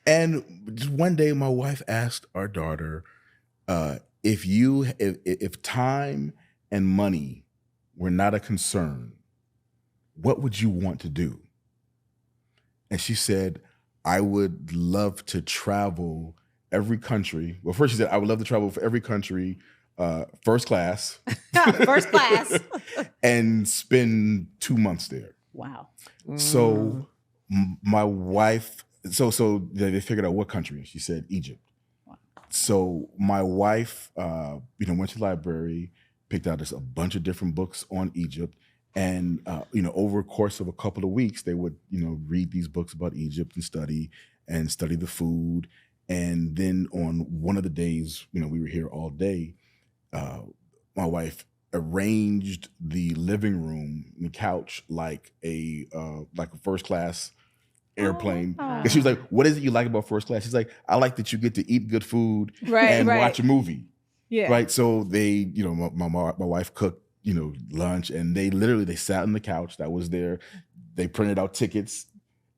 And just one day, my wife asked our daughter, if time and money were not a concern, what would you want to do? And she said, I would love to travel every country. Well, first she said, I would love to travel for every country, first class. First class. And spend 2 months there. Wow. So my wife, so they figured out what country. She said Egypt. Wow. So my wife, went to the library, picked out a bunch of different books on Egypt. And, over a course of a couple of weeks, they would, read these books about Egypt and study the food. And then on one of the days, we were here all day, my wife arranged the living room and the couch like a first class airplane. And she was like, what is it you like about first class? She's like, I like that you get to eat good food and watch a movie. Yeah. Right. So they, my wife cooked, lunch, and they sat on the couch that was there. They printed out tickets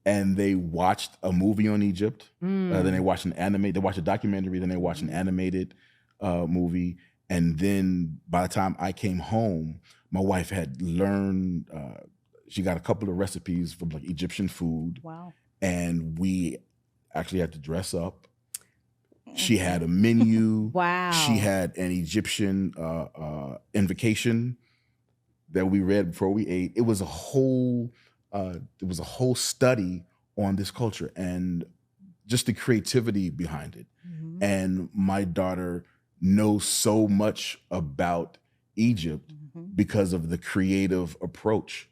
and they watched a movie on Egypt. Then they watched they watched a documentary, then they watched an animated movie. And then by the time I came home, my wife had learned, she got a couple of recipes from like Egyptian food. Wow. And we actually had to dress up. She had a menu. Wow. She had an Egyptian invocation that we read before we ate. It was a whole study on this culture and just the creativity behind it. Mm-hmm. And my daughter knows so much about Egypt because of the creative approach,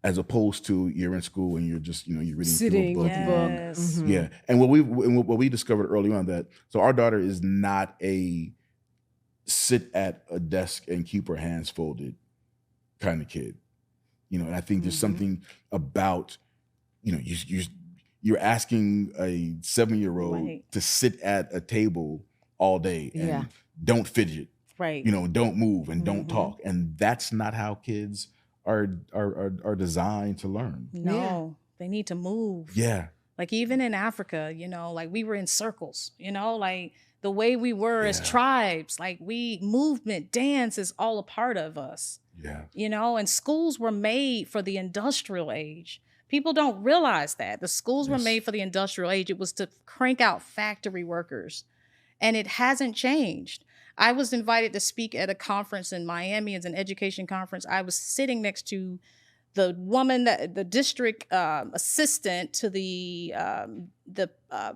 as opposed to you're in school and you're just, you're reading sitting through a book. Yes. Mm-hmm. Yeah. And what we discovered early on so our daughter is not a sit at a desk and keep her hands folded kind of kid. And I think there's something about, you're asking a 7-year-old to sit at a table all day and don't fidget, right? Don't move and don't talk, and that's not how kids are designed to learn. No, they need to move. Yeah, like even in Africa, like we were in circles. Like the way we were as tribes, like movement, dance is all a part of us. Yeah, and schools were made for the industrial age. People don't realize that the schools were made for the industrial age. It was to crank out factory workers. And it hasn't changed. I was invited to speak at a conference in Miami. It's an education conference. I was sitting next to the woman, the district assistant to the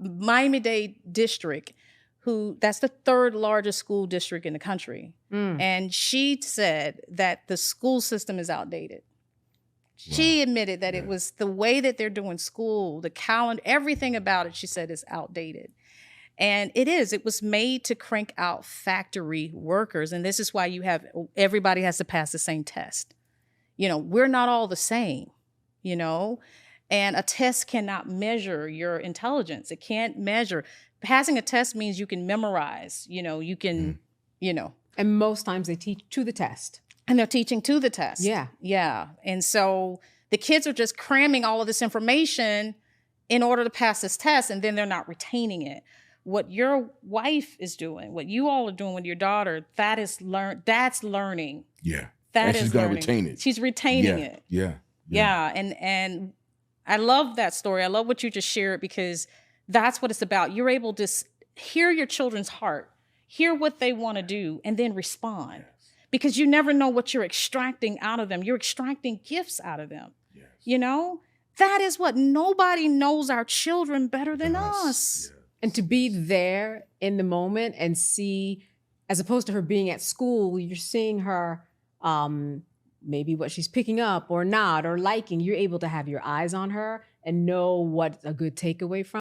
Miami-Dade district, that's the third largest school district in the country. And she said that the school system is outdated. Wow. She admitted that it was the way that they're doing school, the calendar, everything about it, she said, is outdated. And it was made to crank out factory workers. And this is why everybody has to pass the same test. We're not all the same, and a test cannot measure your intelligence. It can't measure. Passing a test means you can memorize, you can, And most times they teach to the test. And they're teaching to the test. Yeah. Yeah. And so the kids are just cramming all of this information in order to pass this test, and then they're not retaining it. What your wife is doing, what you all are doing with your daughter, that's learning. Yeah. And she's going to retain it. She's retaining it. Yeah. And I love that story. I love what you just shared, because that's what it's about. You're able to hear your children's heart, hear what they want to do, and then respond. Yes. Because you never know what you're extracting out of them. You're extracting gifts out of them. Yes. That is what nobody knows our children better than us. Yeah. And to be there in the moment and see, as opposed to her being at school, you're seeing her maybe what she's picking up or not or liking. You're able to have your eyes on her and know what's a good takeaway from